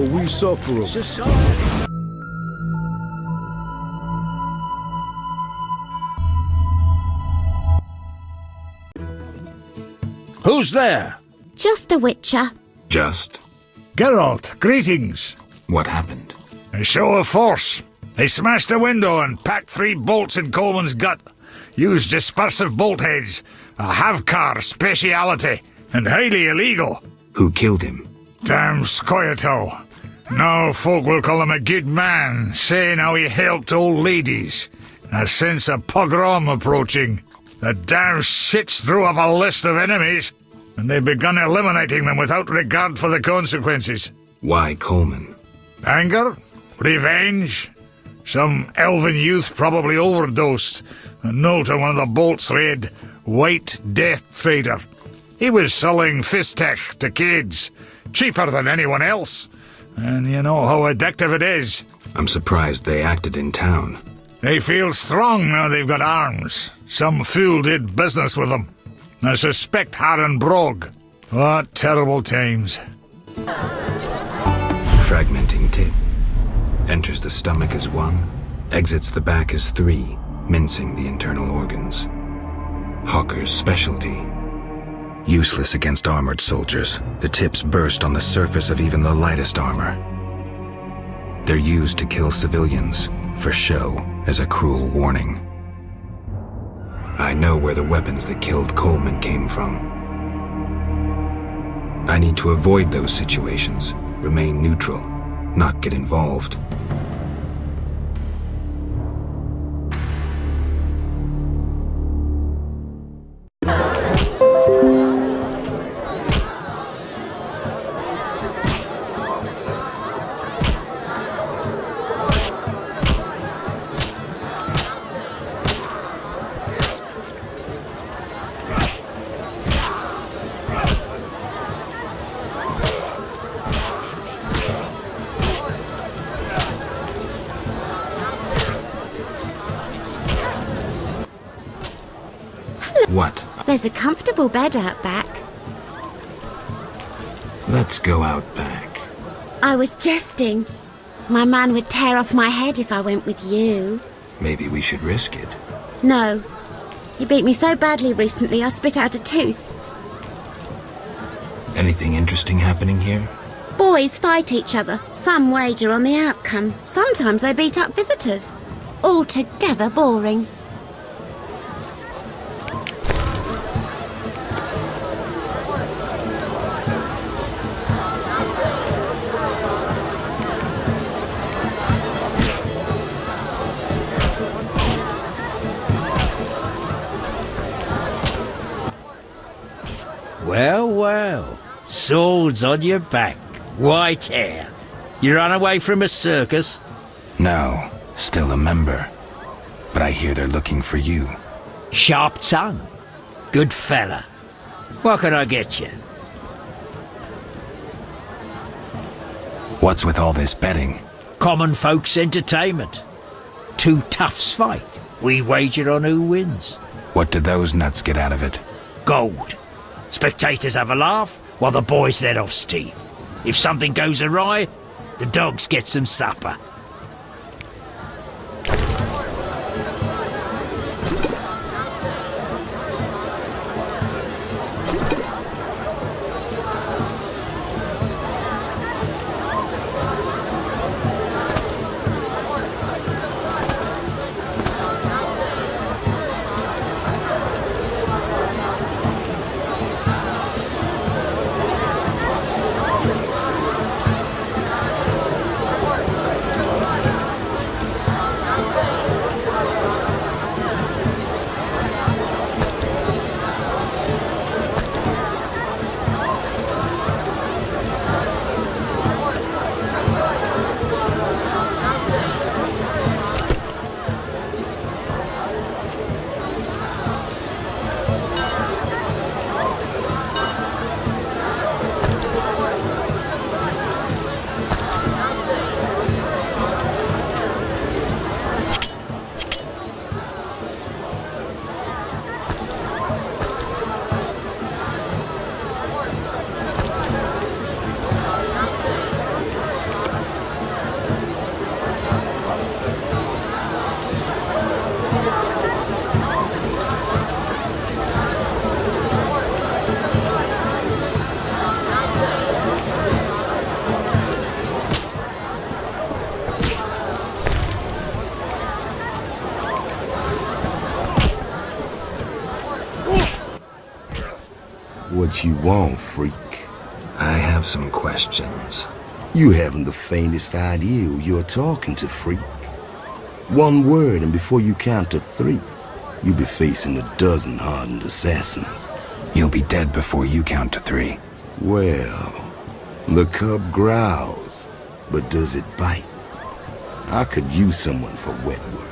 we suffer 'em. Society. Who's there? Just a witcher. Just? Geralt, greetings. What happened? A show of force. They smashed a window and packed 3 bolts in Coleman's gut. Used dispersive bolt heads. A Havkar speciality. And highly illegal. Who killed him? Damn Scoia'tael. Now folk will call him a good man, saying how he helped old ladies. I sense a pogrom approaching. The damn shits threw up a list of enemies, and they've begun eliminating them without regard for the consequences. Why Coleman? Anger? Revenge? Some elven youth probably overdosed. A note on one of the bolts read, White Death Trader. He was selling Fistech to kids, cheaper than anyone else. And you know how addictive it is. I'm surprised they acted in town. They feel strong now they've got arms. Some fool did business with them. I suspect Harren Brog. What terrible times. Fragmenting tip. Enters the stomach as 1, exits the back as 3, mincing the internal organs. Hawker's specialty. Useless against armored soldiers, the tips burst on the surface of even the lightest armor. They're used to kill civilians, for show, as a cruel warning. I know where the weapons that killed Coleman came from. I need to avoid those situations, remain neutral, not get involved. What? There's a comfortable bed out back. Let's go out back. I was jesting. My man would tear off my head if I went with you. Maybe we should risk it. No. He beat me so badly recently I spit out a tooth. Anything interesting happening here? Boys fight each other. Some wager on the outcome. Sometimes they beat up visitors. Altogether boring. Well, well. Swords on your back. White hair. You ran away from a circus? No, still a member. But I hear they're looking for you. Sharp tongue. Good fella. What can I get you? What's with all this betting? Common folks' entertainment. 2 toughs fight. We wager on who wins. What do those nuts get out of it? Gold. Spectators have a laugh while the boys let off steam. If something goes awry, the dogs get some supper. What you want, freak? I have some questions. You haven't the faintest idea who you're talking to, freak. One word, and before you count to 3, you'll be facing a dozen hardened assassins. You'll be dead before you count to 3. Well, the cub growls, but does it bite? I could use someone for wet work.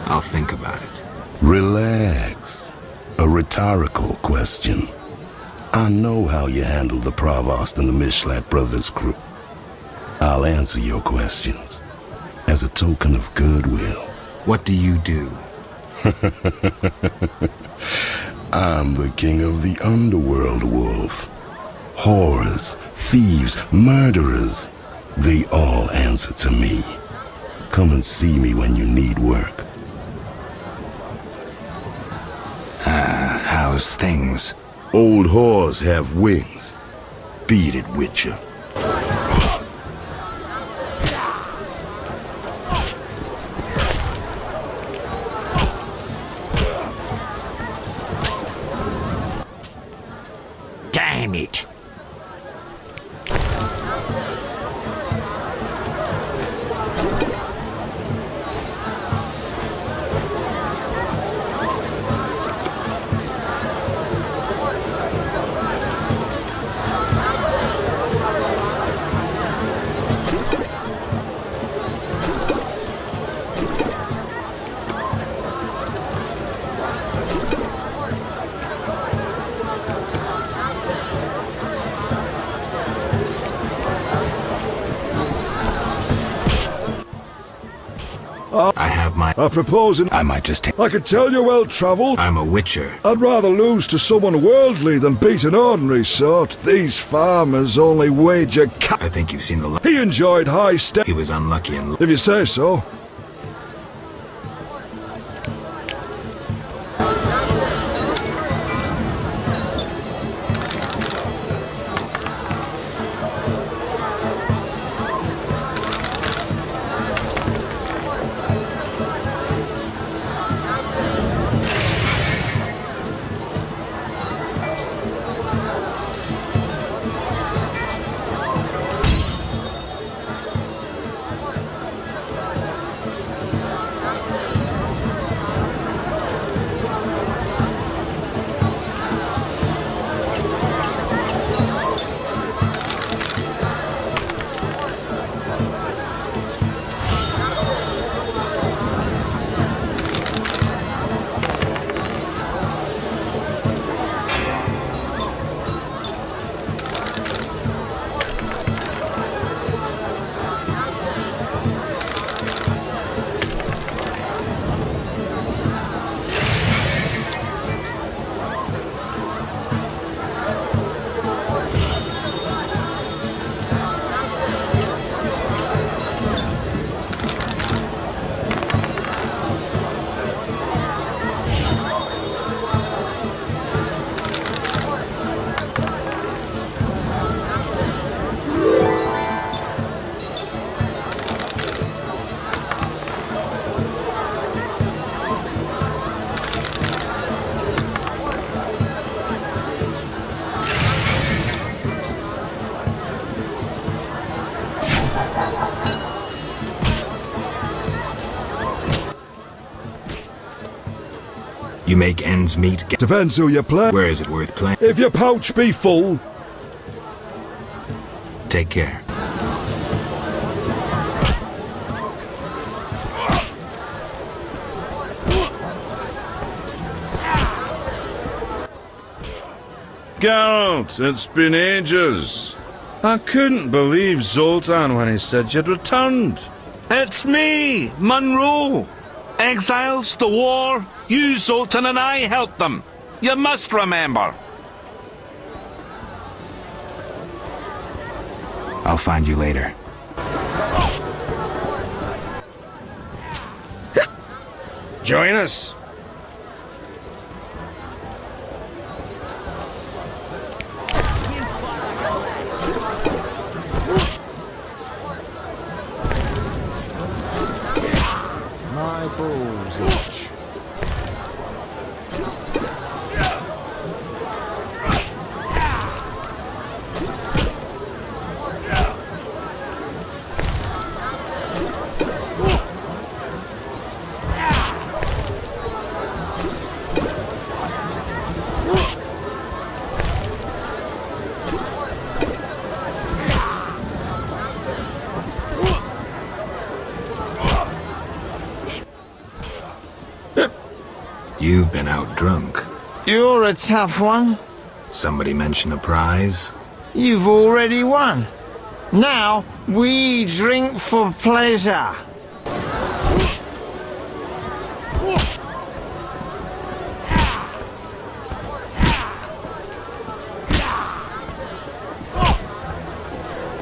I'll think about it. Relax. A rhetorical question. I know how you handle the Provost and the Mishlat brothers' crew. I'll answer your questions as a token of goodwill. What do you do? I'm the king of the underworld, Wolf. Whores, thieves, murderers, they all answer to me. Come and see me when you need work. How's things? Old whores have wings. Beat it, Witcher. Damn it. I have my... I propose I might just take... I could tell you're well travelled. I'm a witcher. I'd rather lose to someone worldly than beat an ordinary sort. These farmers only wager I think you've seen the... He enjoyed high step. He was unlucky and... If you say so. You make ends meet. Depends who you play. Where is it worth playing? If your pouch be full. Take care. Geralt, it's been ages. I couldn't believe Zoltan when he said you'd returned. It's me, Monroe. Exiles, the war, you, Zoltan, and I helped them. You must remember. I'll find you later. Join us. My balls itch. You're a tough one. Somebody mention a prize? You've already won. Now, we drink for pleasure.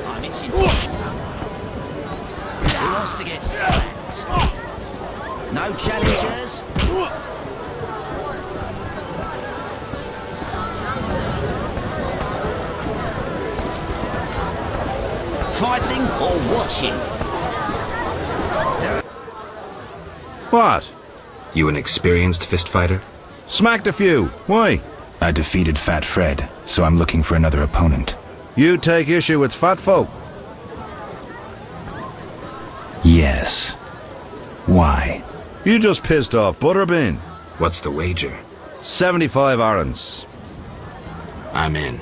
I'm itching to get someone. Who wants to get slapped? No challengers? Fighting or watching? What? You an experienced fist fighter? Smacked a few. Why? I defeated Fat Fred, so I'm looking for another opponent. You take issue with fat folk? Yes. Why? You just pissed off Butterbean. What's the wager? 75 arons. I'm in.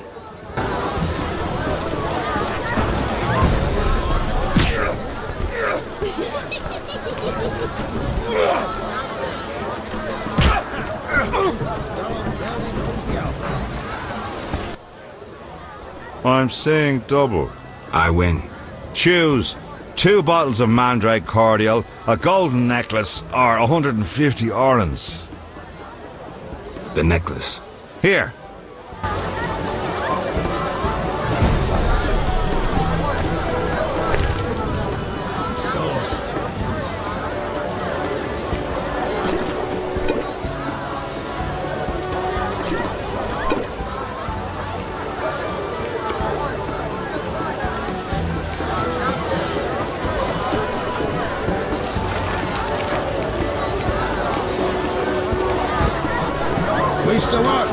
I'm saying double. I win. Choose 2 bottles of Mandrake cordial, a golden necklace, or 150 orens. The necklace. Here. Mr. What?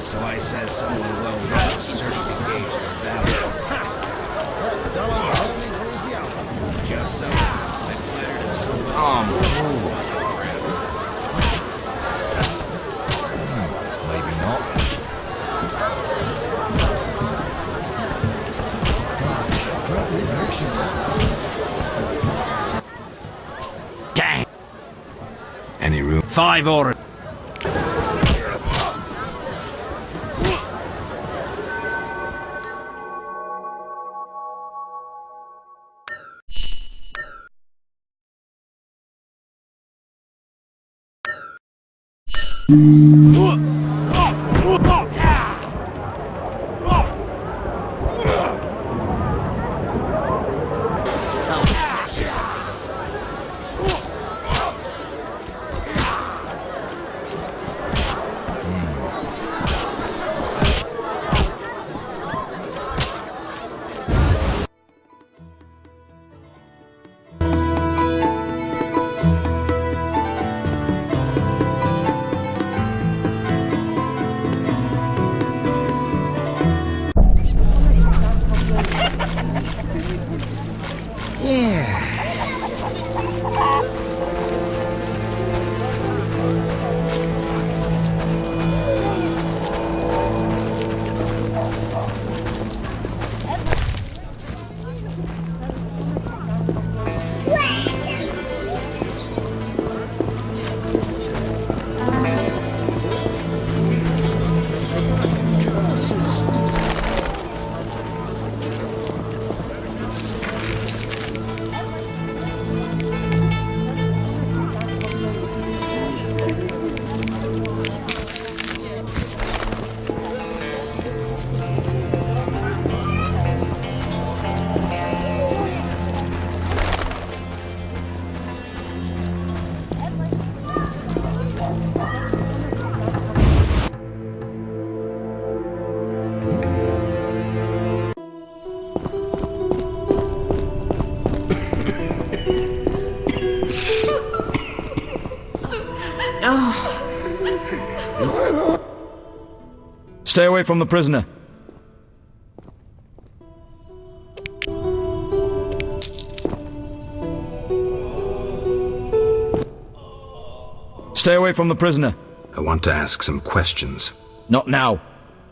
So I says someone well read certification of value. Just so I flattered him so well. Maybe not. Dang. Any room? 5 orders. Stay away from the prisoner. Stay away from the prisoner. I want to ask some questions. Not now.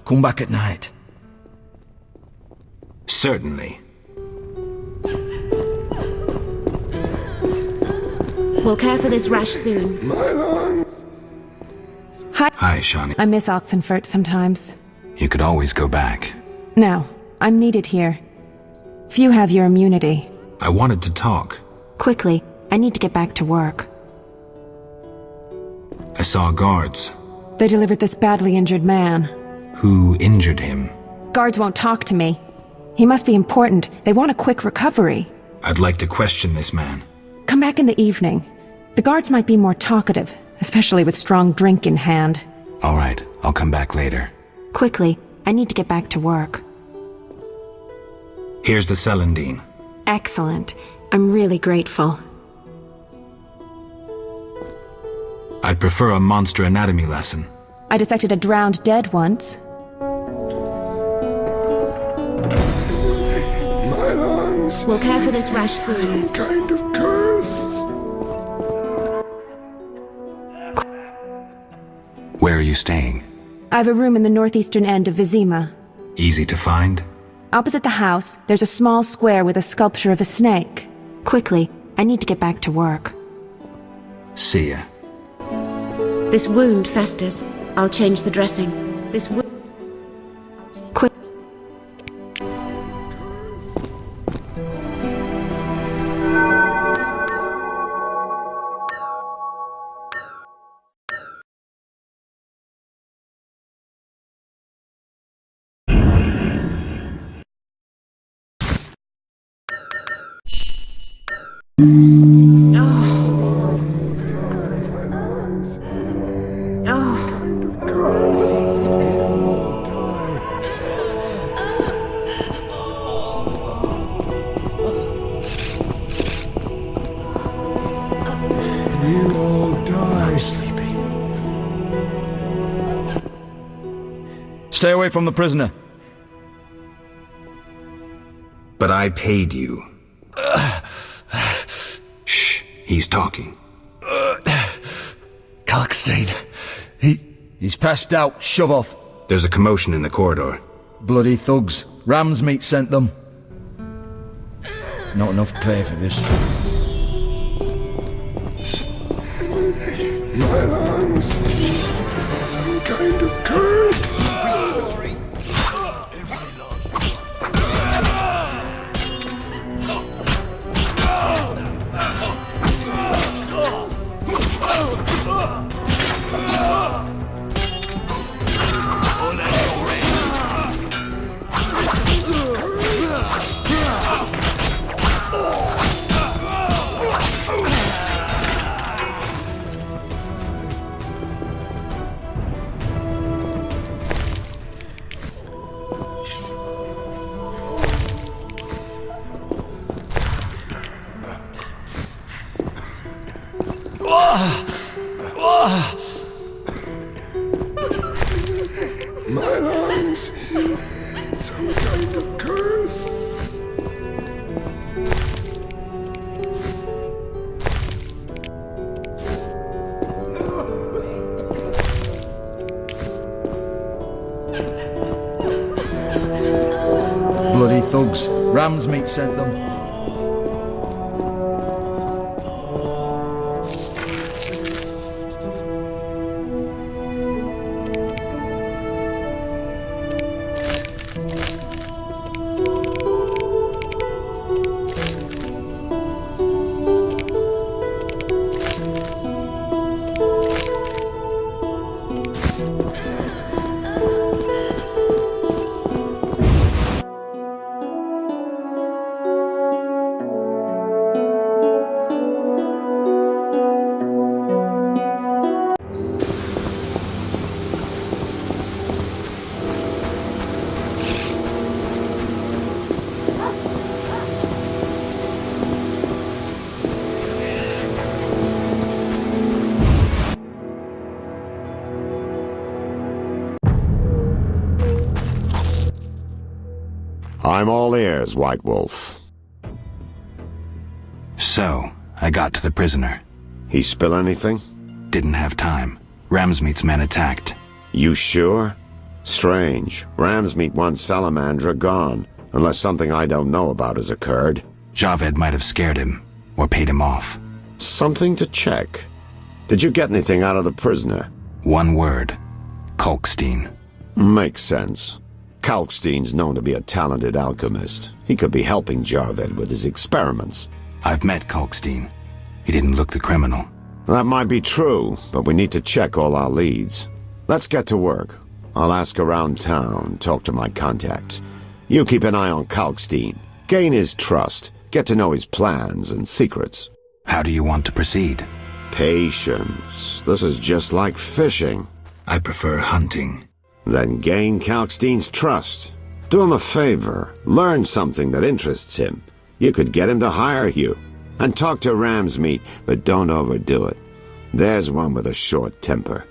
Come back at night. Certainly. We'll care for this rash soon. Hi, Shawnee. I miss Oxenfurt sometimes. You could always go back. No, I'm needed here. Few have your immunity. I wanted to talk. Quickly, I need to get back to work. I saw guards. They delivered this badly injured man. Who injured him? Guards won't talk to me. He must be important. They want a quick recovery. I'd like to question this man. Come back in the evening. The guards might be more talkative, especially with strong drink in hand. All right, I'll come back later. Quickly, I need to get back to work. Here's the Celandine. Excellent. I'm really grateful. I'd prefer a monster anatomy lesson. I dissected a drowned dead once. My lungs. We'll care for this rash soon. Some kind of curse. Where are you staying? I have a room in the northeastern end of Vizima. Easy to find? Opposite the house, there's a small square with a sculpture of a snake. Quickly, I need to get back to work. See ya. This wound festers. I'll change the dressing. This wound... Quick. We'll all die. Stay away from the prisoner. But I paid you. Shh, he's talking. Kalkstein. He's passed out. Shove off. There's a commotion in the corridor. Bloody thugs. Ram's meat sent them. Not enough pay for this. My lungs. Some kind of curse. My lungs. Some kind of curse. Bloody thugs. Ram's meat sent them. I'm all ears, White Wolf. So, I got to the prisoner. He spill anything? Didn't have time. Ramsmeet's men attacked. You sure? Strange. Ramsmeet wants Salamandra gone, unless something I don't know about has occurred. Javed might have scared him, or paid him off. Something to check. Did you get anything out of the prisoner? One word. Kalkstein. Makes sense. Kalkstein's known to be a talented alchemist. He could be helping Javed with his experiments. I've met Kalkstein. He didn't look the criminal. That might be true, but we need to check all our leads. Let's get to work. I'll ask around town, talk to my contacts. You keep an eye on Kalkstein. Gain his trust. Get to know his plans and secrets. How do you want to proceed? Patience. This is just like fishing. I prefer hunting. Then gain Kalkstein's trust. Do him a favor. Learn something that interests him. You could get him to hire you. And talk to Ramsmeet, but don't overdo it. There's one with a short temper.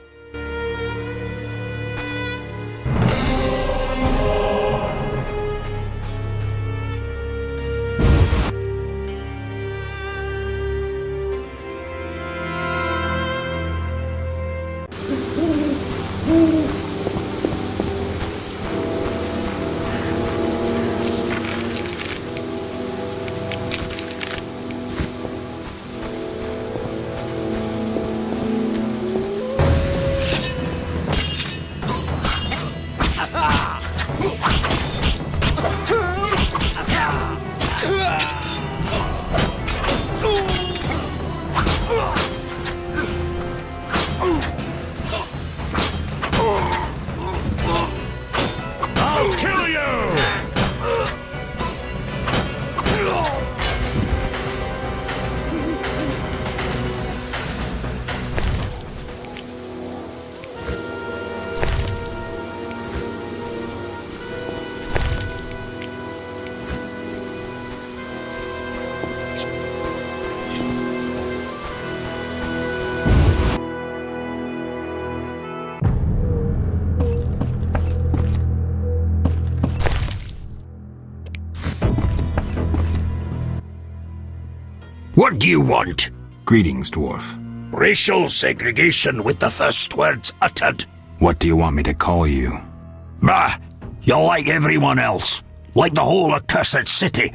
What do you want? Greetings, dwarf. Racial segregation with the first words uttered. What do you want me to call you? Bah! You're like everyone else. Like the whole accursed city.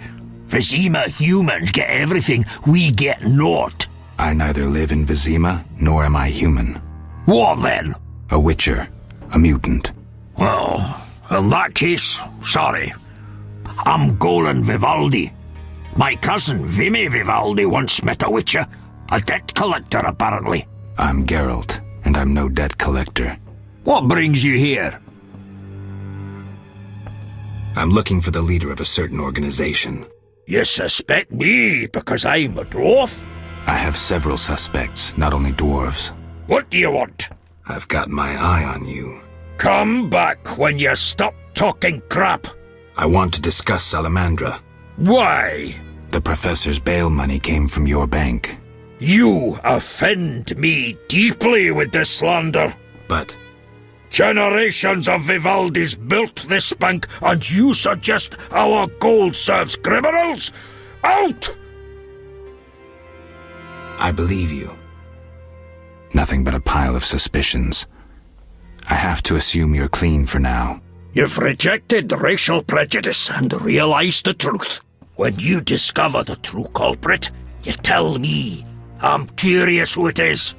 Vizima humans get everything, we get naught. I neither live in Vizima, nor am I human. What then? A witcher. A mutant. Well, in that case, sorry. I'm Golan Vivaldi. My cousin Vimy Vivaldi once met a witcher. A debt collector, apparently. I'm Geralt, and I'm no debt collector. What brings you here? I'm looking for the leader of a certain organization. You suspect me because I'm a dwarf? I have several suspects, not only dwarves. What do you want? I've got my eye on you. Come back when you stop talking crap. I want to discuss Salamandra. Why? The professor's bail money came from your bank. You offend me deeply with this slander. But generations of Vivaldis built this bank, and you suggest our gold serves criminals? Out! I believe you. Nothing but a pile of suspicions. I have to assume you're clean for now. You've rejected racial prejudice and realized the truth. When you discover the true culprit, you tell me. I'm curious who it is.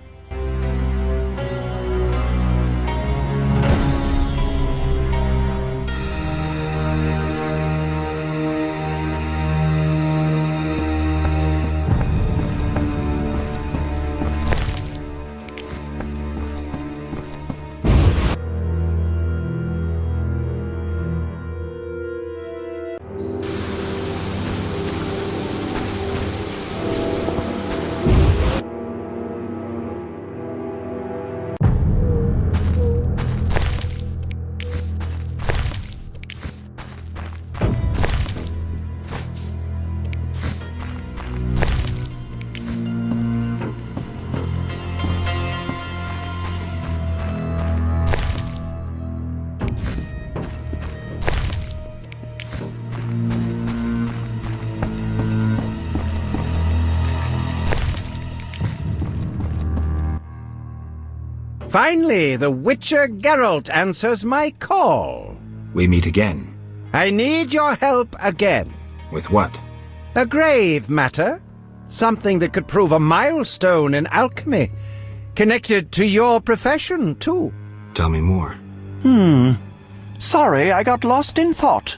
Finally, the Witcher Geralt answers my call. We meet again. I need your help again. With what? A grave matter. Something that could prove a milestone in alchemy. Connected to your profession, too. Tell me more. Sorry, I got lost in thought.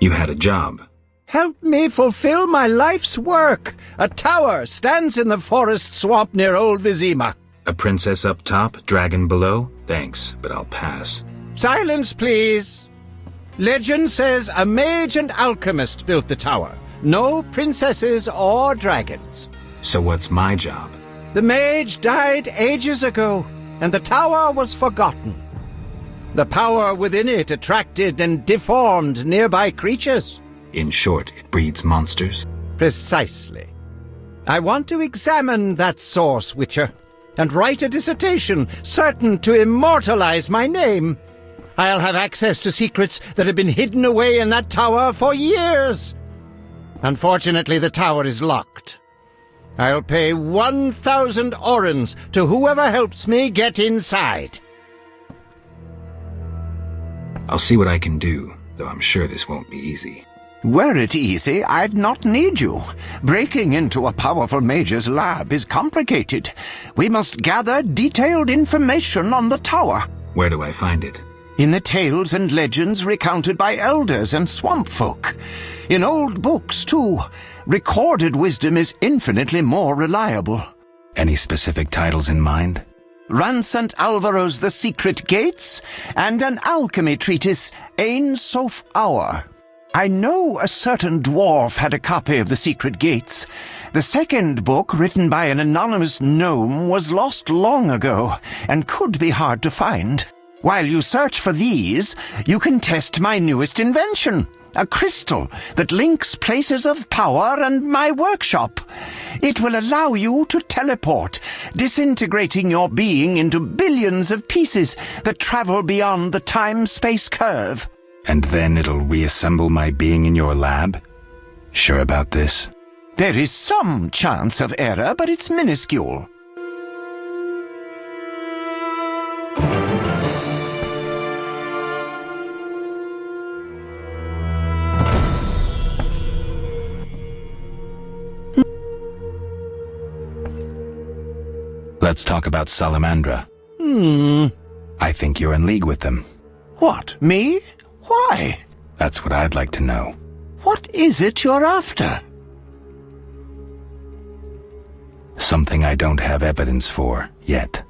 You had a job. Help me fulfill my life's work. A tower stands in the forest swamp near Old Vizima. A princess up top, dragon below? Thanks, but I'll pass. Silence, please. Legend says a mage and alchemist built the tower. No princesses or dragons. So what's my job? The mage died ages ago, and the tower was forgotten. The power within it attracted and deformed nearby creatures. In short, it breeds monsters? Precisely. I want to examine that source, Witcher, and write a dissertation certain to immortalize my name. I'll have access to secrets that have been hidden away in that tower for years. Unfortunately, the tower is locked. I'll pay 1,000 orens to whoever helps me get inside. I'll see what I can do, though I'm sure this won't be easy. Were it easy, I'd not need you. Breaking into a powerful mage's lab is complicated. We must gather detailed information on the tower. Where do I find it? In the tales and legends recounted by elders and swamp folk. In old books, too. Recorded wisdom is infinitely more reliable. Any specific titles in mind? Ransant Alvaro's The Secret Gates, and an alchemy treatise, Ain Soph Hour. I know a certain dwarf had a copy of The Secret Gates. The second book, written by an anonymous gnome, was lost long ago, and could be hard to find. While you search for these, you can test my newest invention, a crystal that links places of power and my workshop. It will allow you to teleport, disintegrating your being into billions of pieces that travel beyond the time-space curve. And then it'll reassemble my being in your lab? Sure about this? There is some chance of error, but it's minuscule. Let's talk about Salamandra. I think you're in league with them. What, me? Why? That's what I'd like to know. What is it you're after? Something I don't have evidence for, yet.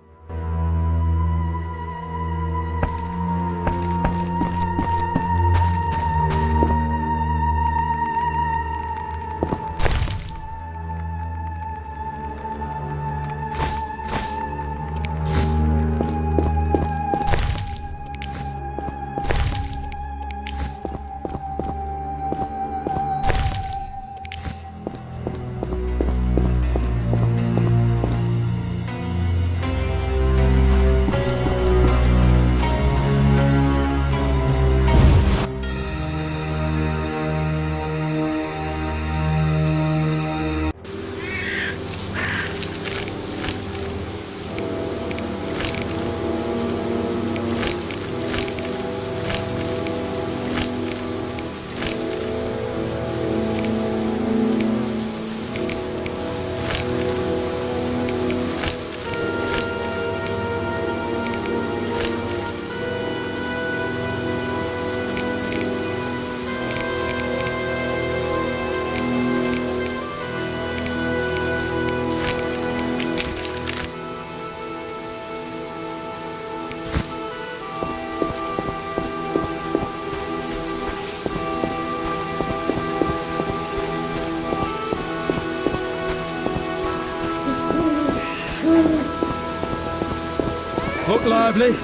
Look lively.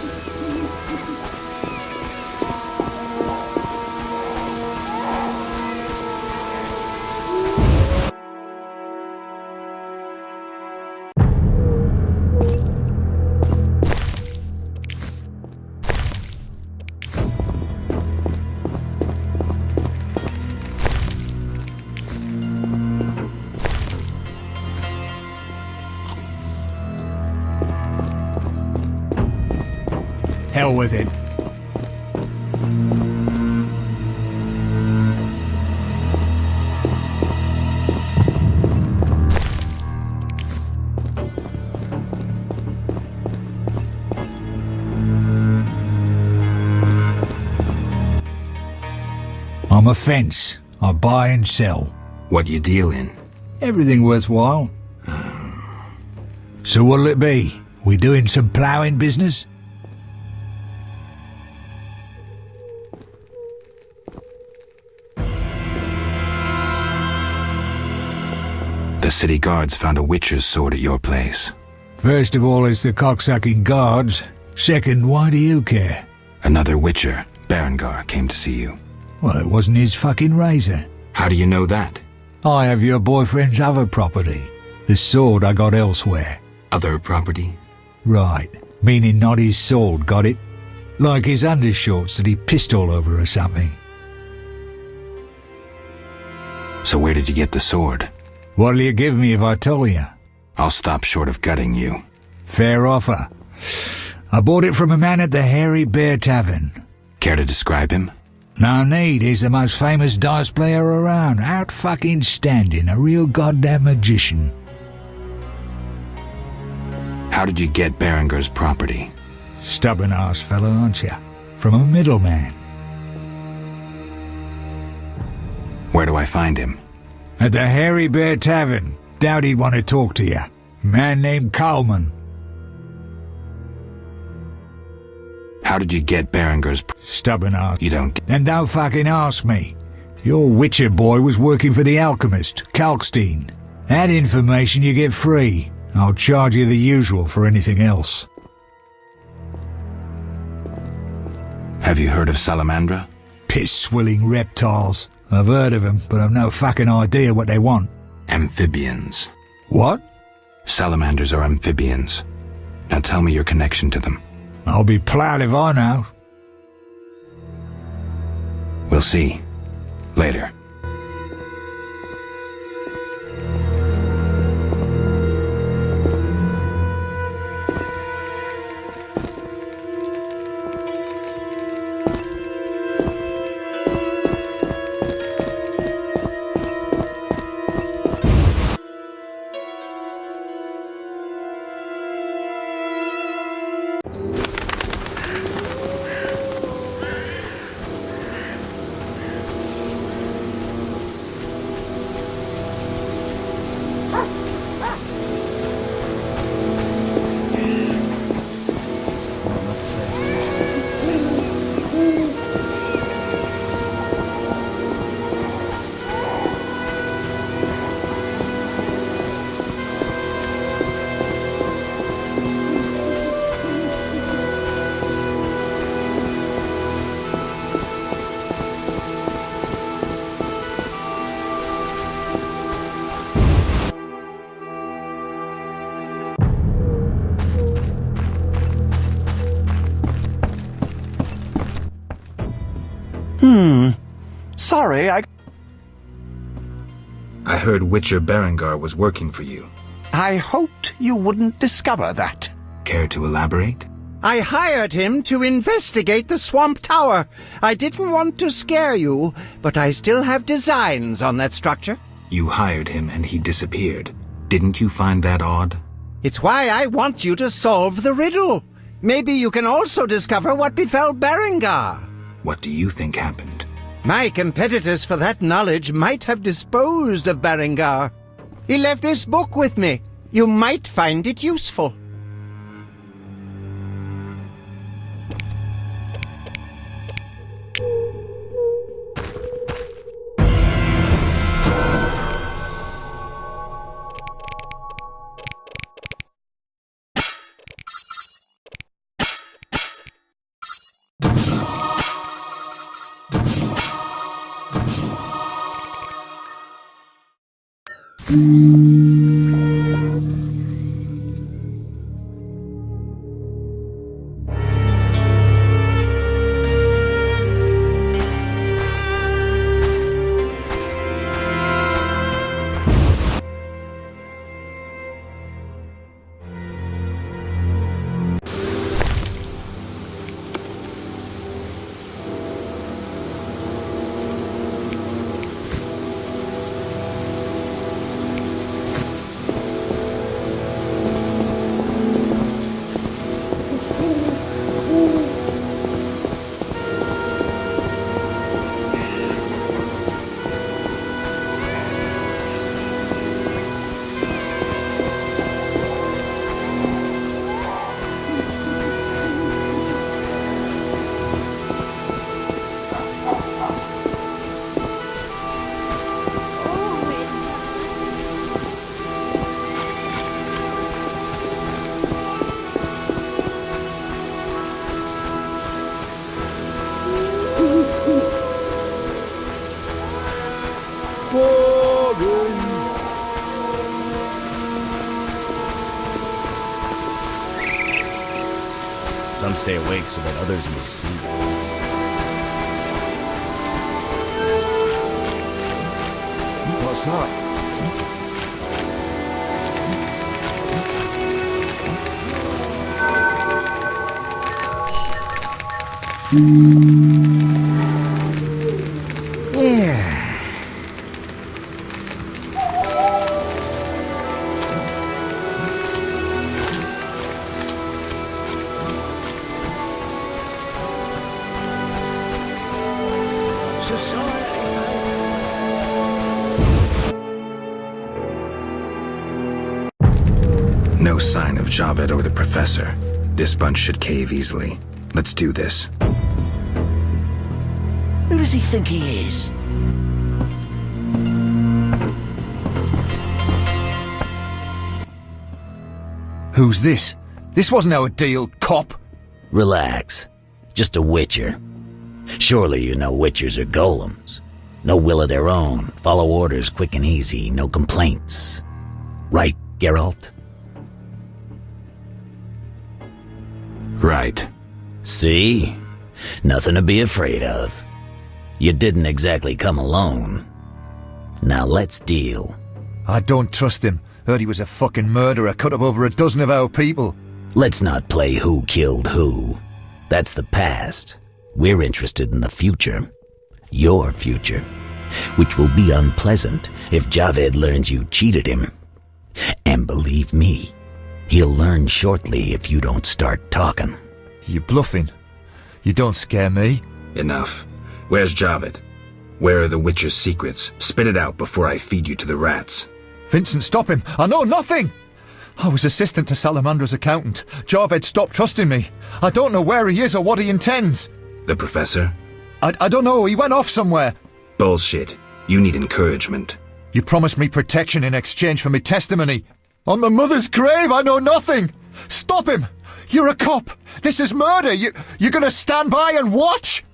Hell with it. I'm a fence. I buy and sell. What you deal in? Everything worthwhile. So what'll it be? We doing some ploughing business? The city guards found a witcher's sword at your place. First of all, it's the cocksucking guards. Second, why do you care? Another witcher, Berengar, came to see you. Well, it wasn't his fucking razor. How do you know that? I have your boyfriend's other property. The sword I got elsewhere. Other property? Right. Meaning not his sword, got it? Like his undershorts that he pissed all over or something. So where did you get the sword? What'll you give me if I tell you? I'll stop short of gutting you. Fair offer. I bought it from a man at the Hairy Bear Tavern. Care to describe him? No need, he's the most famous dice player around. Out fucking standing, a real goddamn magician. How did you get Berengar's property? Stubborn-ass fellow, aren't you? From a middleman. Where do I find him? At the Hairy Bear Tavern. Doubt he'd want to talk to you. Man named Coleman. How did you get Berengar's... Stubborn-ass. You don't... Then don't fucking ask me. Your Witcher boy was working for the alchemist, Kalkstein. That information you get free. I'll charge you the usual for anything else. Have you heard of Salamandra? Piss-swilling reptiles. I've heard of them, but I've no fucking idea what they want. Amphibians. What? Salamanders are amphibians. Now tell me your connection to them. I'll be proud if I know. We'll see. Later. Sorry, I heard Witcher Berengar was working for you. I hoped you wouldn't discover that. Care to elaborate? I hired him to investigate the Swamp Tower. I didn't want to scare you, but I still have designs on that structure. You hired him and he disappeared. Didn't you find that odd? It's why I want you to solve the riddle. Maybe you can also discover what befell Berengar. What do you think happened? My competitors for that knowledge might have disposed of Berengar. He left this book with me. You might find it useful. Some stay awake so that others may sleep. What's that? No sign of Javed or the Professor. This bunch should cave easily. Let's do this. Who does he think he is? Who's this? This wasn't our deal, cop. Relax. Just a witcher. Surely you know witchers are golems. No will of their own. Follow orders quick and easy. No complaints. Right, Geralt? Right. See? Nothing to be afraid of. You didn't exactly come alone. Now let's deal. I don't trust him. Heard he was a fucking murderer, cut up over a dozen of our people. Let's not play who killed who. That's the past. We're interested in the future. Your future. Which will be unpleasant if Javed learns you cheated him. And believe me, he'll learn shortly if you don't start talking. You bluffing? You don't scare me. Enough. Where's Javed? Where are the Witcher's secrets? Spit it out before I feed you to the rats. Vincent, stop him! I know nothing! I was assistant to Salamandra's accountant. Javed stopped trusting me. I don't know where he is or what he intends. The Professor? I don't know. He went off somewhere. Bullshit. You need encouragement. You promised me protection in exchange for me testimony. On my mother's grave, I know nothing! Stop him! You're a cop! This is murder! You're gonna stand by and watch?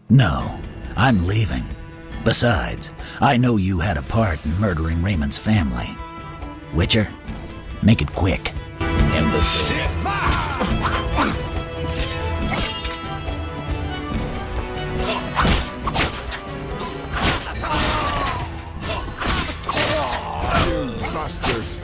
No, I'm leaving. Besides, I know you had a part in murdering Raymond's family. Witcher, make it quick. Embassy. Bastard.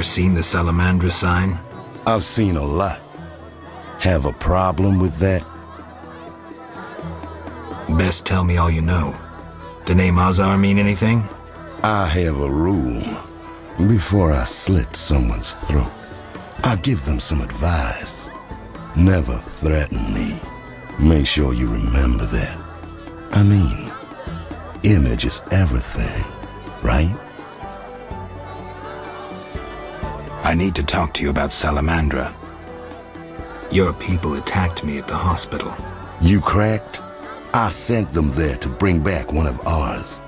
seen the Salamandra sign? I've seen a lot. Have a problem with that? Best tell me all you know. The name Azar mean anything? I have a rule. Before I slit someone's throat, I give them some advice. Never threaten me. Make sure you remember that. I mean, image is everything, right? I need to talk to you about Salamandra. Your people attacked me at the hospital. You cracked? I sent them there to bring back one of ours.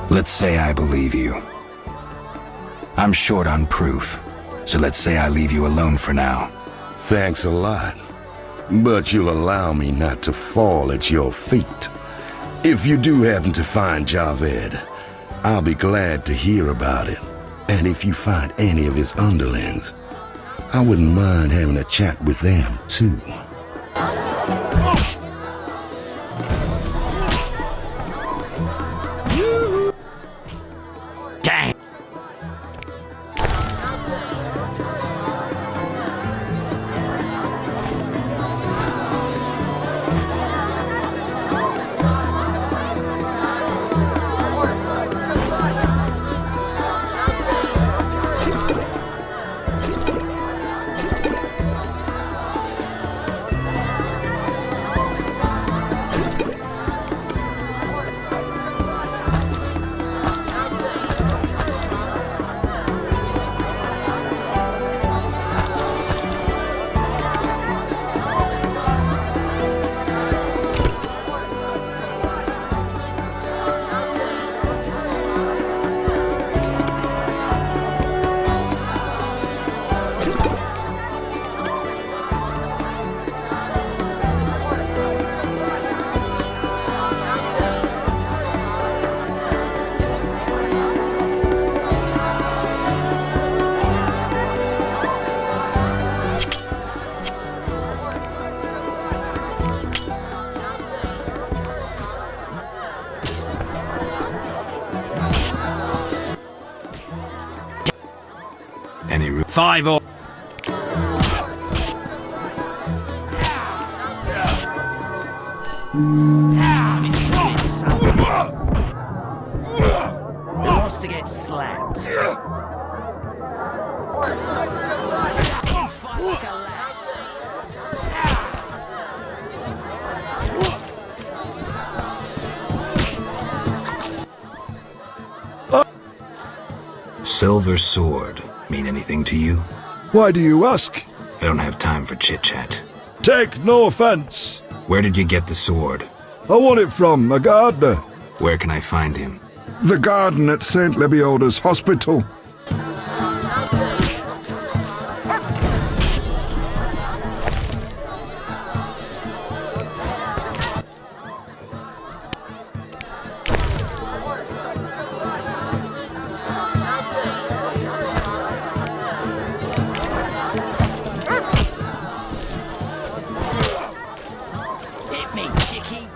Let's say I believe you. I'm short on proof, so let's say I leave you alone for now. Thanks a lot. But you'll allow me not to fall at your feet. If you do happen to find Javed, I'll be glad to hear about it. And if you find any of his underlings, I wouldn't mind having a chat with them, too. Dang! Any room? 5 or... Who wants to get slapped? You fight like a lass. Silver sword mean anything to you? Why do you ask? I don't have time for chit-chat. Take no offense. Where did you get the sword? I want it from a gardener. Where can I find him? The garden at St. Lebioda's hospital. Hit me, chickie.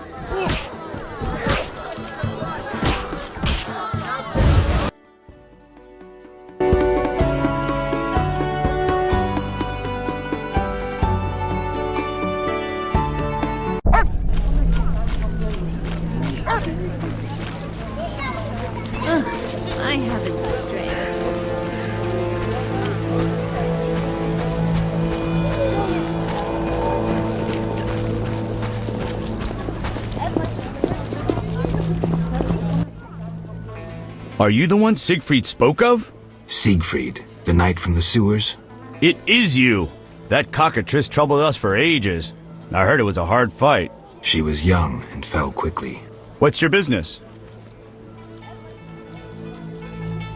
I haven't the strength. Are you the one Siegfried spoke of? Siegfried, the knight from the sewers? It is you! That cockatrice troubled us for ages. I heard it was a hard fight. She was young and fell quickly. What's your business?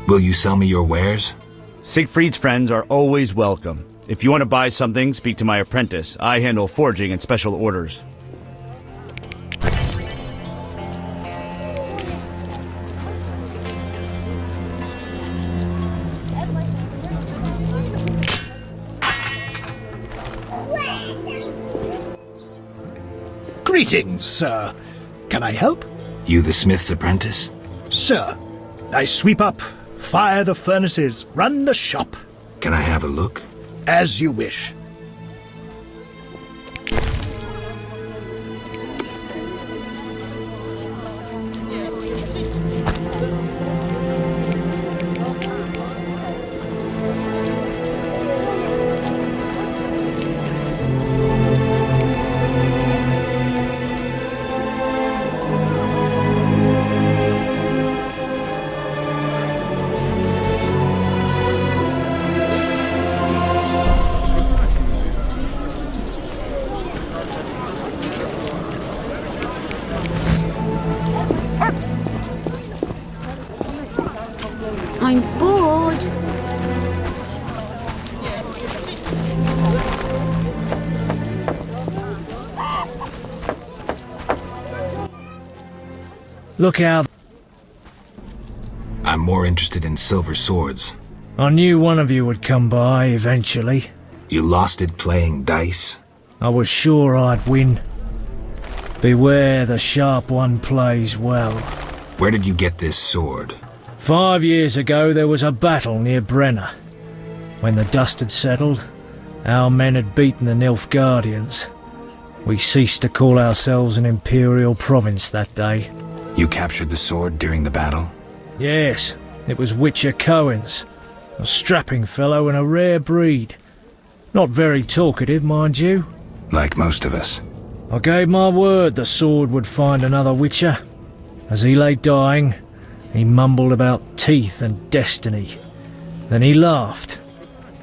Will you sell me your wares? Siegfried's friends are always welcome. If you want to buy something, speak to my apprentice. I handle forging and special orders. Greetings, sir. Can I help? You the smith's apprentice? Sir, I sweep up, Fire the furnaces, run the shop. Can I have a look? As you wish. I'm bored. Look out. I'm more interested in silver swords. I knew one of you would come by eventually. You lost it playing dice? I was sure I'd win. Beware the sharp one plays well. Where did you get this sword? 5 years ago there was a battle near Brenna. When the dust had settled, our men had beaten the Nilfgaardians. We ceased to call ourselves an imperial province that day. You captured the sword during the battle? Yes, it was Witcher Cohen's. A strapping fellow and a rare breed. Not very talkative, mind you. Like most of us. I gave my word the sword would find another Witcher. As he lay dying, he mumbled about teeth and destiny. Then he laughed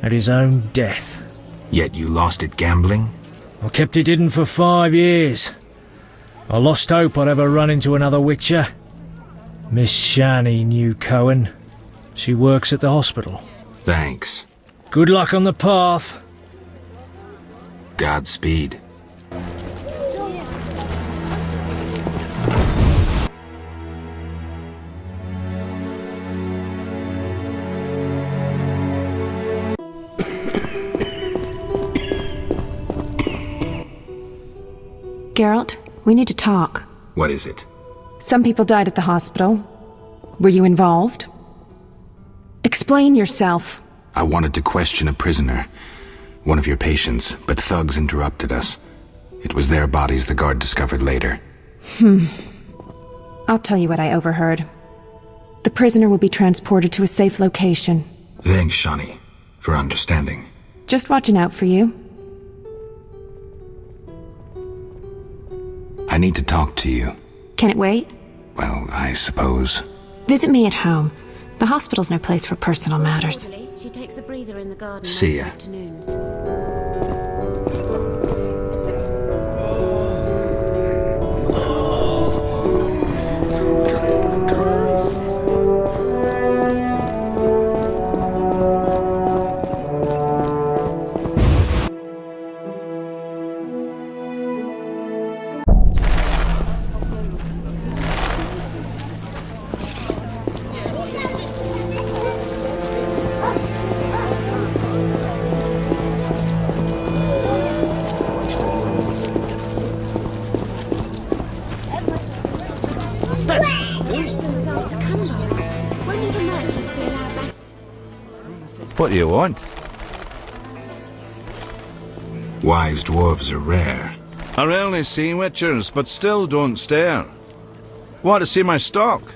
at his own death. Yet you lost it gambling? I kept it hidden for 5 years. I lost hope I'd ever run into another Witcher. Miss Shani knew Cohen. She works at the hospital. Thanks. Good luck on the path. Godspeed. Geralt, we need to talk. What is it? Some people died at the hospital. Were you involved? Explain yourself. I wanted to question a prisoner, one of your patients, but thugs interrupted us. It was their bodies the guard discovered later. I'll tell you what I overheard. The prisoner will be transported to a safe location. Thanks, Shani, for understanding. Just watching out for you. I need to talk to you. Can it wait? Well, I suppose. Visit me at home. The hospital's no place for personal matters. She takes a breather in the garden See ya. most afternoons. Some kind of curse. Things are to come by. When will the merchants be allowed back? What do you want? Wise dwarves are rare. I rarely see witchers, but still don't stare. Want to see my stock?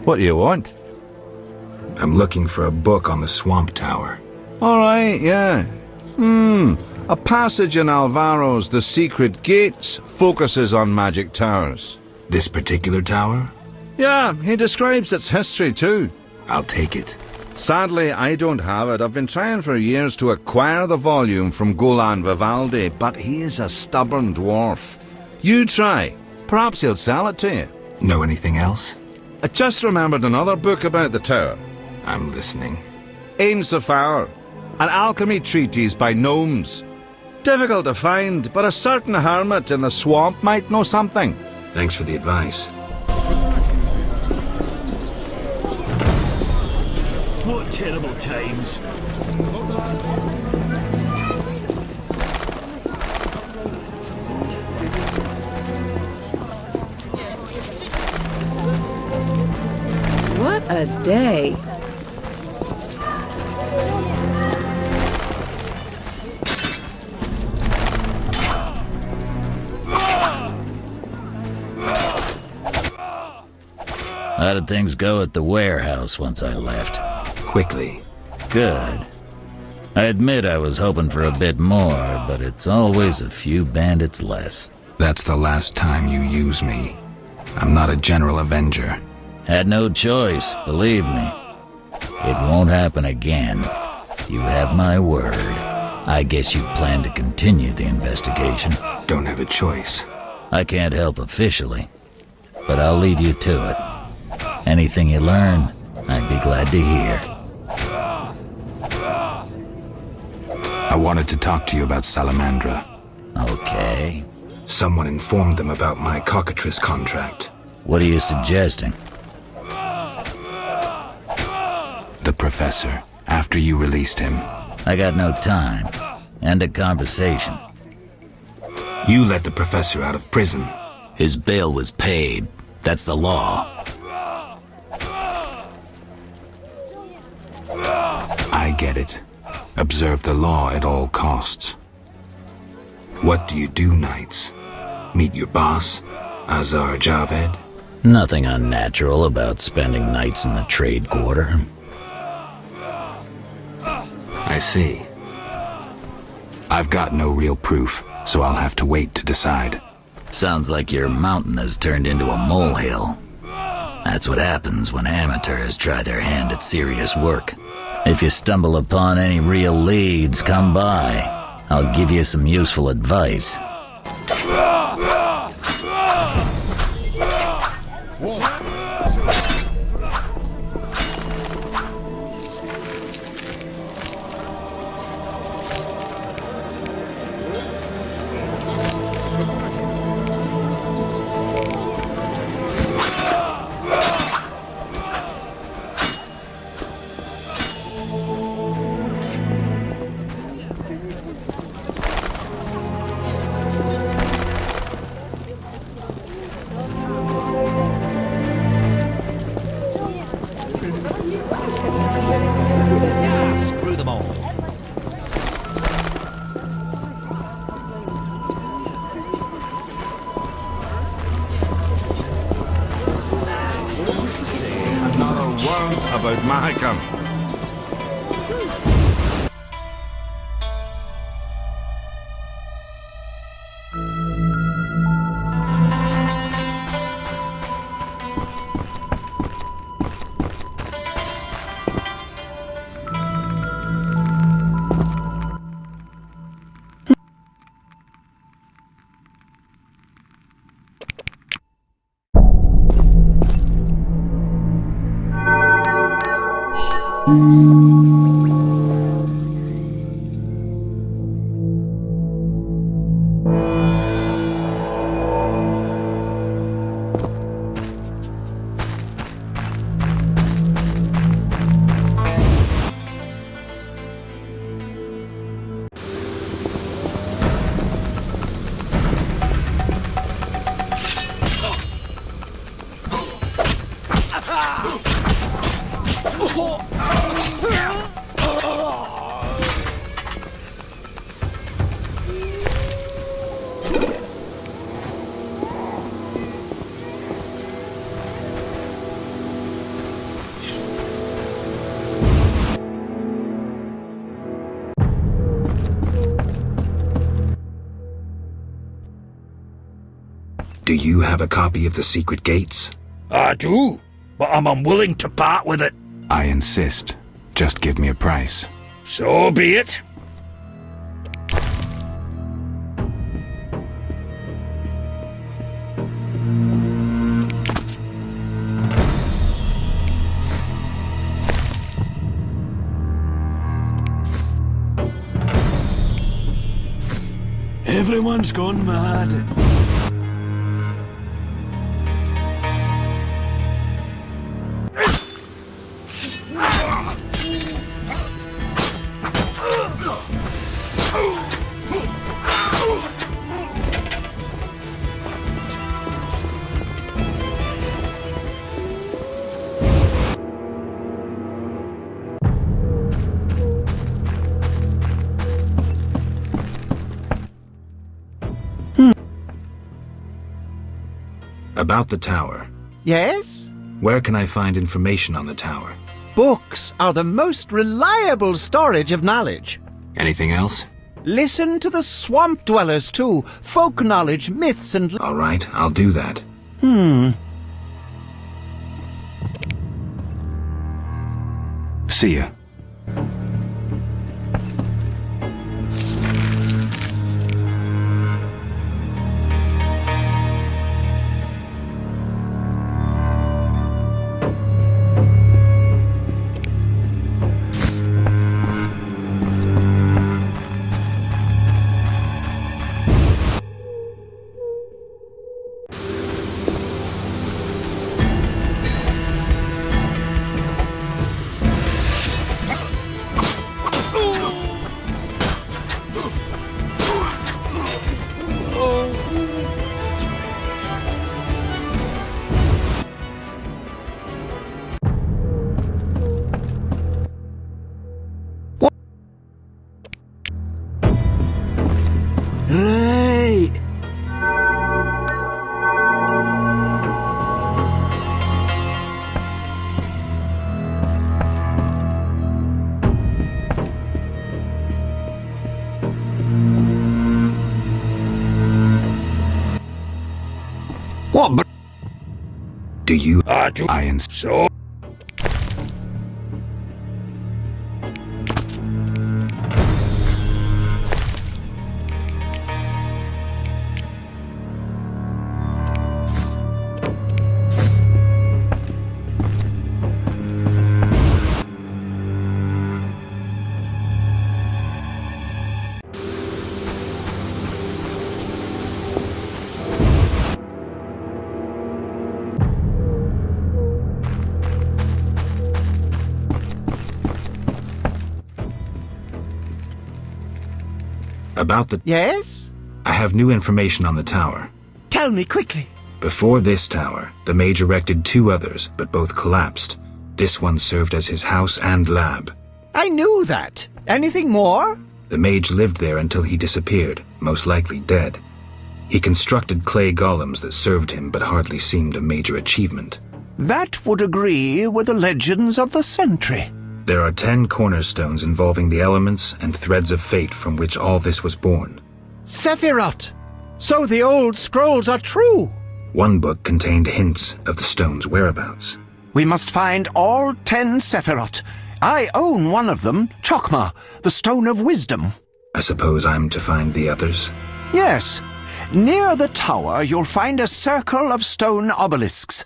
What do you want? I'm looking for a book on the Swamp Tower. All right, yeah. A passage in Alvaro's The Secret Gates focuses on magic towers. This particular tower? Yeah, he describes its history too. I'll take it. Sadly, I don't have it. I've been trying for years to acquire the volume from Golan Vivaldi, but he is a stubborn dwarf. You try. Perhaps he'll sell it to you. Know anything else? I just remembered another book about the tower. I'm listening. Ain Safar, an alchemy treatise by gnomes. Difficult to find, but a certain hermit in the swamp might know something. Thanks for the advice. What terrible times. What a day. How did things go at the warehouse once I left? Quickly. Good. I admit I was hoping for a bit more, but it's always a few bandits less. That's the last time you use me. I'm not a general avenger. Had no choice, believe me. It won't happen again. You have my word. I guess you plan to continue the investigation. Don't have a choice. I can't help officially, but I'll leave you to it. Anything you learn, I'd be glad to hear. I wanted to talk to you about Salamandra. Okay. Someone informed them about my cockatrice contract. What are you suggesting? The professor, after you released him. I got no time. End of conversation. You let the professor out of prison. His bail was paid. That's the law. I get it. Observe the law at all costs. What do you do nights? Meet your boss, Azar Javed? Nothing unnatural about spending nights in the trade quarter. I see. I've got no real proof, so I'll have to wait to decide. Sounds like your mountain has turned into a molehill. That's what happens when amateurs try their hand at serious work. If you stumble upon any real leads, come by. I'll give you some useful advice. Screw them all. Not a word about Mahakam. Do you have a copy of the secret gates? I do, but I'm unwilling to part with it. I insist. Just give me a price. So be it. Everyone's gone mad. About the tower. Yes? Where can I find information on the tower? Books are the most reliable storage of knowledge. Anything else? Listen to the swamp dwellers, too. Folk knowledge, myths, and... All right, I'll do that. See ya. Right. What? Do you? I so. About the... Yes? I have new information on the tower. Tell me quickly. Before this tower, the mage erected 2 others, but both collapsed. This one served as his house and lab. I knew that. Anything more? The mage lived there until he disappeared, most likely dead. He constructed clay golems that served him but hardly seemed a major achievement. That would agree with the legends of the Sentry. There are 10 cornerstones involving the elements and threads of fate from which all this was born. Sephiroth! So the old scrolls are true! One book contained hints of the stone's whereabouts. We must find all 10 Sephiroth. I own one of them, Chokmah, the Stone of Wisdom. I suppose I'm to find the others? Yes. Near the tower, you'll find a circle of stone obelisks.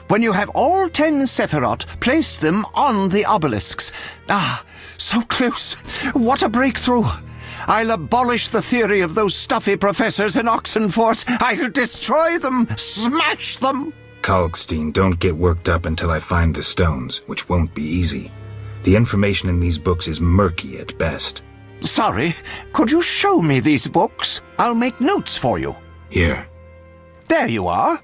When you have all 10 Sephiroth, place them on the obelisks. Ah, so close. What a breakthrough. I'll abolish the theory of those stuffy professors in Oxenfort. I'll destroy them, smash them. Kalkstein, don't get worked up until I find the stones, which won't be easy. The information in these books is murky at best. Sorry, could you show me these books? I'll make notes for you. Here. There you are.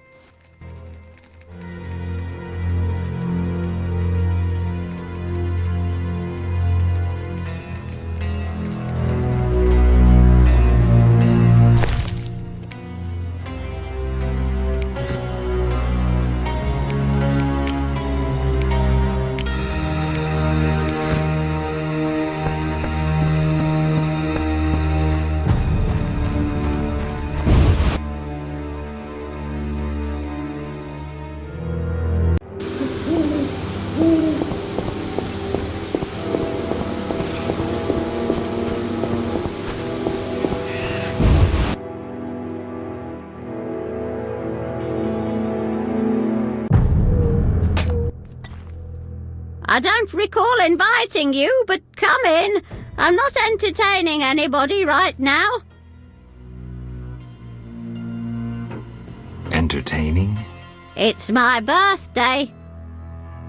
I don't recall inviting you, but come in. I'm not entertaining anybody right now. Entertaining? It's my birthday.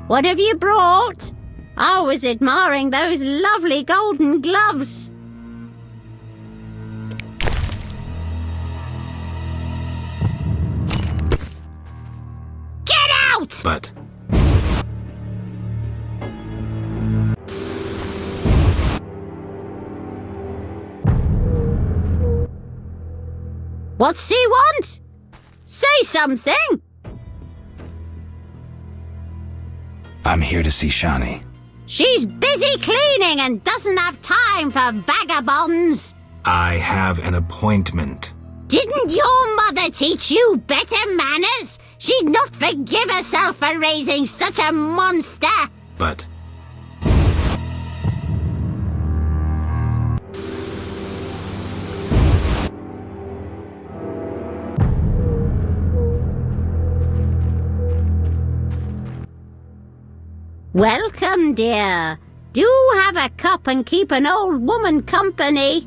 What have you brought? I was admiring those lovely golden gloves. Get out! But... What's he want? Say something! I'm here to see Shani. She's busy cleaning and doesn't have time for vagabonds. I have an appointment. Didn't your mother teach you better manners? She'd not forgive herself for raising such a monster. But... Welcome, dear. Do have a cup and keep an old woman company.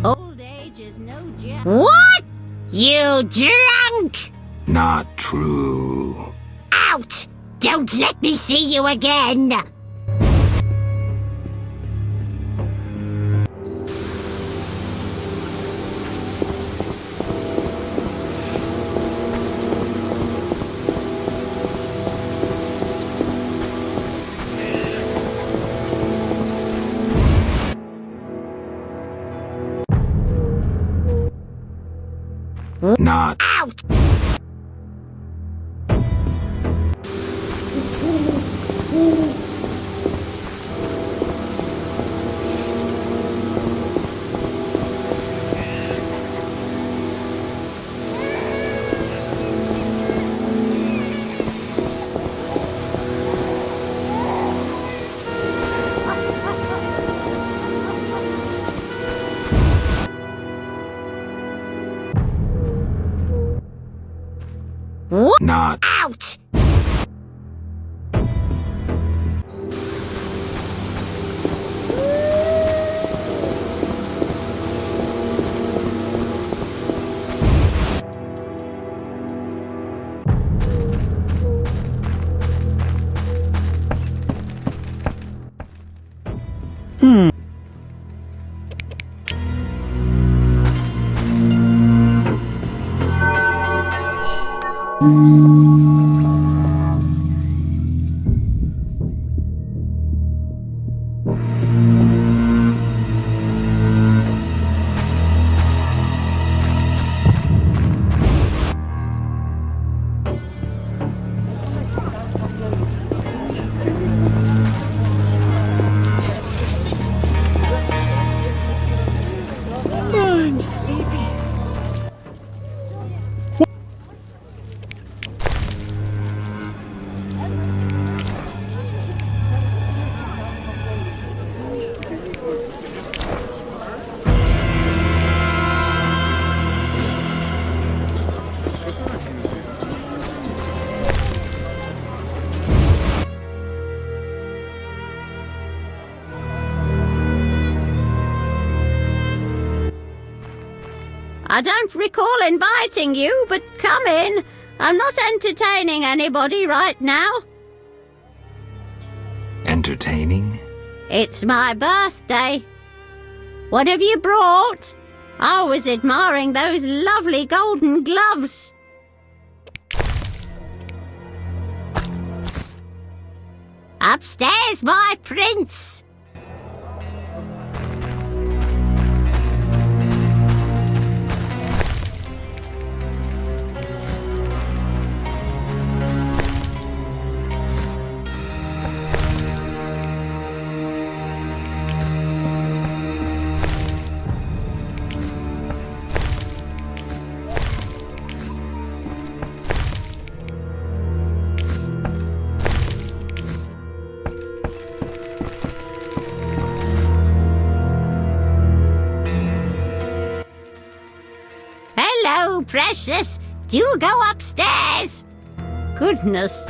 Old age is no joke. What? You drunk? Not true. Out! Don't let me see you again! Not out! Not out! I'm sleepy. I don't recall inviting you, but come in. I'm not entertaining anybody right now. entertaining. It's my birthday. What have you brought? I was admiring those lovely golden gloves. Upstairs, my prince. precious. Do go upstairs. Goodness.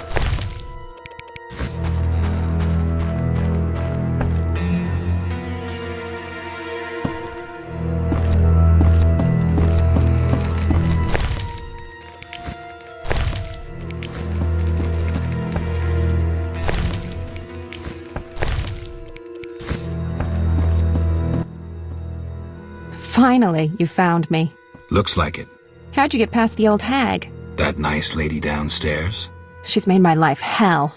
Finally, you found me. Looks like it. How'd you get past the old hag? That nice lady downstairs? She's made my life hell.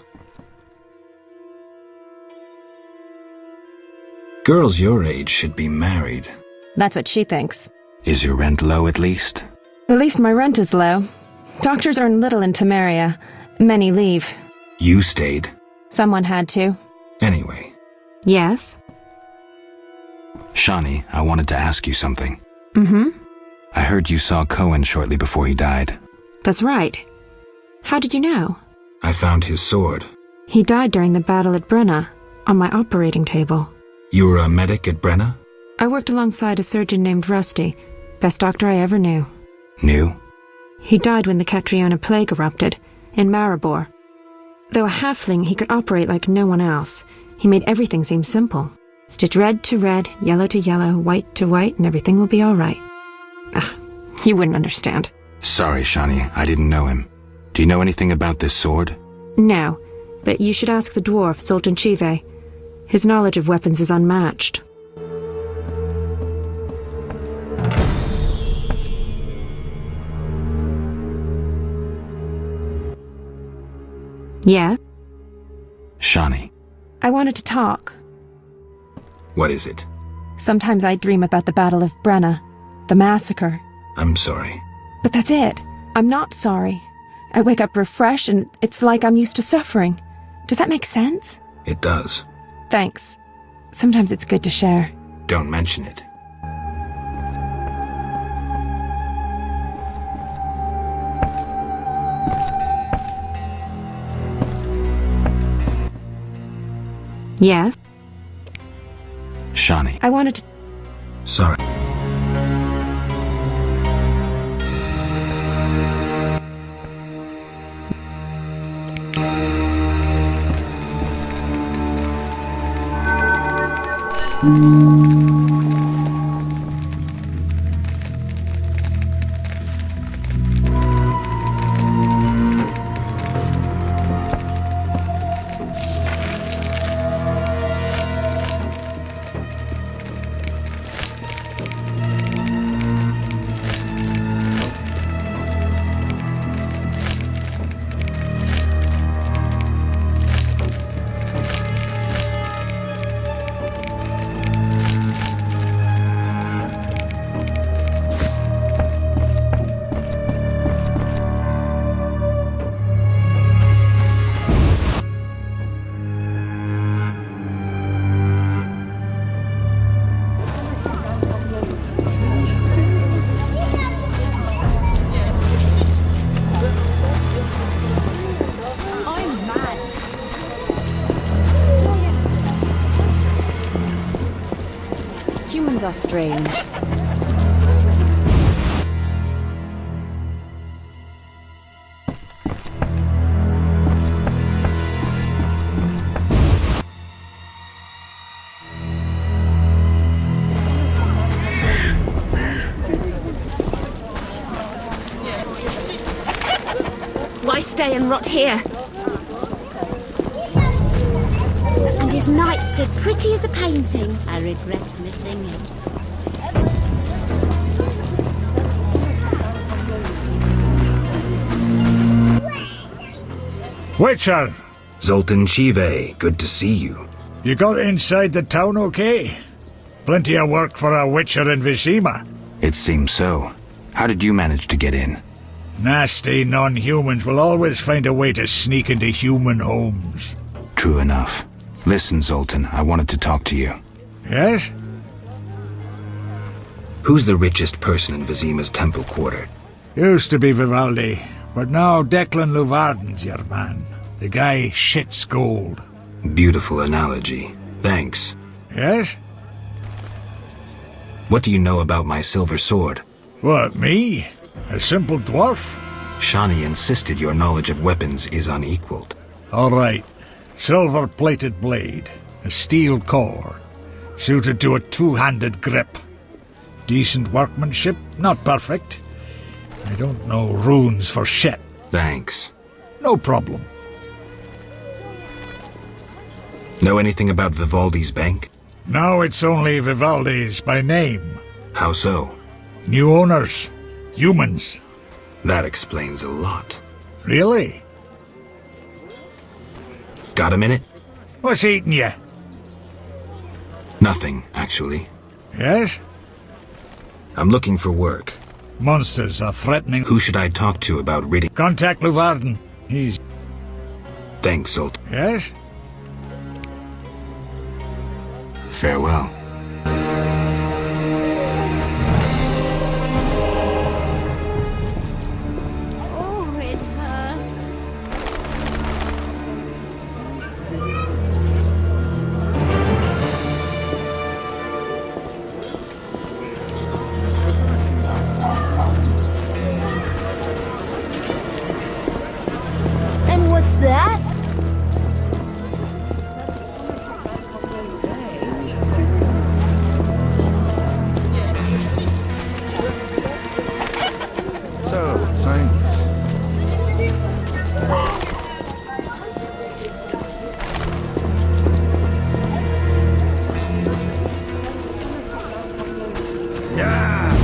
Girls your age should be married. That's what she thinks. Is your rent low at least? At least my rent is low. Doctors earn little in Temeria. Many leave. You stayed. Someone had to. Anyway. Yes? Shawnee, I wanted to ask you something. Mm-hmm. I heard you saw Cohen shortly before he died. That's right. How did you know? I found his sword. He died during the battle at Brenna, on my operating table. You were a medic at Brenna? I worked alongside a surgeon named Rusty. Best doctor I ever knew. Knew? He died when the Catriona plague erupted, in Maribor. Though a halfling, he could operate like no one else. He made everything seem simple. Stitch red to red, yellow to yellow, white to white, and everything will be all right. You wouldn't understand. Sorry, Shawnee, I didn't know him. Do you know anything about this sword? No, but you should ask the dwarf, Zoltan Chive. His knowledge of weapons is unmatched. Yeah? Shawnee. I wanted to talk. What is it? Sometimes I dream about the Battle of Brenna, the massacre. I'm sorry. But that's it. I'm not sorry. I wake up refreshed and it's like I'm used to suffering. Does that make sense? It does. Thanks. Sometimes it's good to share. Don't mention it. Yes? Shawnee. I wanted to... Sorry. Humans are strange. Why stay and rot here? And his knight stood pretty as a painting. I regret missing it. Witcher! Zoltan Chive, good to see you. You got inside the town okay? Plenty of work for a witcher in Vizima. It seems so. How did you manage to get in? Nasty non-humans will always find a way to sneak into human homes. True enough. Listen, Zoltan, I wanted to talk to you. Yes? Who's the richest person in Vizima's temple quarter? Used to be Vivaldi, but now Declan Luvarden's your man. The guy shits gold. Beautiful analogy. Thanks. Yes? What do you know about my silver sword? What, me? A simple dwarf? Shawnee insisted your knowledge of weapons is unequaled. All right. Silver-plated blade. A steel core. Suited to a two-handed grip. Decent workmanship, not perfect. I don't know runes for shit. Thanks. No problem. Know anything about Vivaldi's bank? Now it's only Vivaldi's by name. How so? New owners. Humans. That explains a lot. Really? Got a minute? What's eating you? Nothing, actually. Yes? I'm looking for work. Monsters are threatening. Who should I talk to about ridding? Contact Luvarden. He's... Thanks, Zolt. Yes? Farewell. Oh, it hurts. And what's that? So, thanks. Yeah!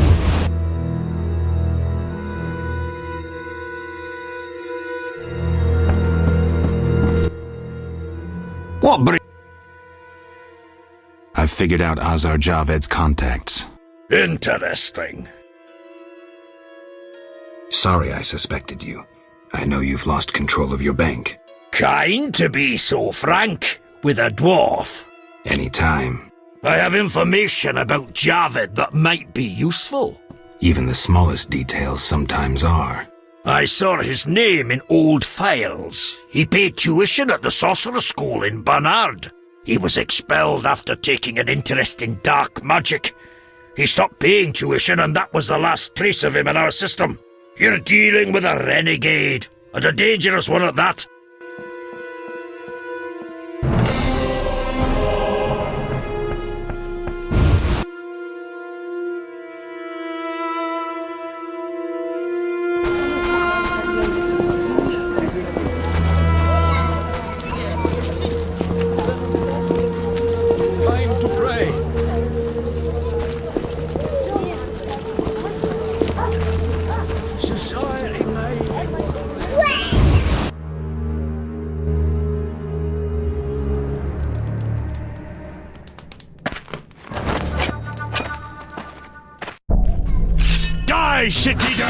What I've figured out Azar Javed's contacts. Interesting. Sorry I suspected you. I know you've lost control of your bank. Kind to be so frank with a dwarf. Any time. I have information about Javed that might be useful. Even the smallest details sometimes are. I saw his name in old files. He paid tuition at the sorcerer school in Barnard. He was expelled after taking an interest in dark magic. He stopped paying tuition, and that was the last trace of him in our system. You're dealing with a renegade, and a dangerous one at that. Time to pray. Society, mate. Die, shit-eater!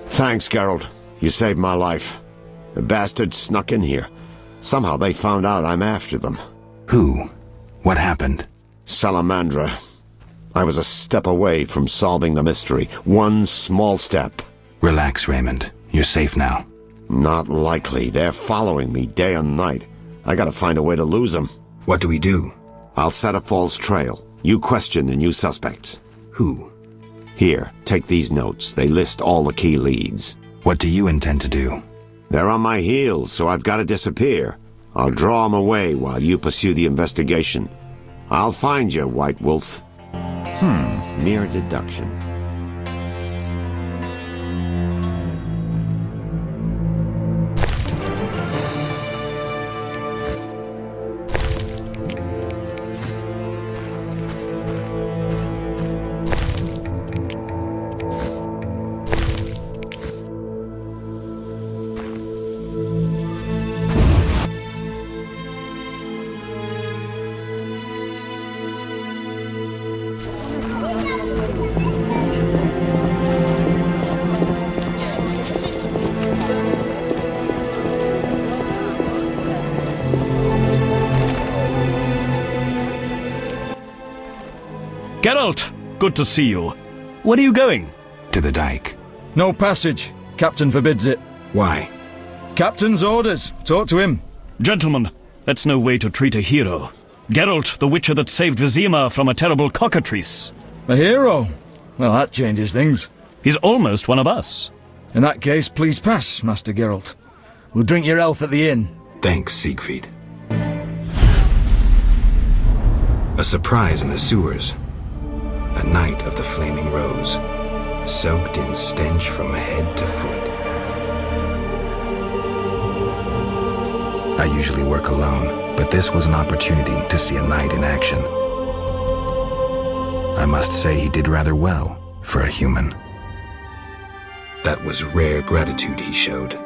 Thanks, Geralt. You saved my life. The bastards snuck in here. Somehow they found out I'm after them. Who? What happened? Salamandra. I was a step away from solving the mystery. One small step. Relax, Raymond. You're safe now. Not likely. They're following me day and night. I gotta find a way to lose them. What do we do? I'll set a false trail. You question the new suspects. Who? Here, take these notes. They list all the key leads. What do you intend to do? They're on my heels, so I've got to disappear. I'll draw them away while you pursue the investigation. I'll find you, White Wolf. Mere deduction. Geralt, good to see you. Where are you going? To the dike. No passage. Captain forbids it. Why? Captain's orders. Talk to him. Gentlemen, that's no way to treat a hero. Geralt, the witcher that saved Vizima from a terrible cockatrice. A hero? Well, that changes things. He's almost one of us. In that case, please pass, Master Geralt. We'll drink your health at the inn. Thanks, Siegfried. A surprise in the sewers. A night of the Flaming Rose, soaked in stench from head to foot. I usually work alone, but this was an opportunity to see a knight in action. I must say he did rather well for a human. That was rare gratitude he showed.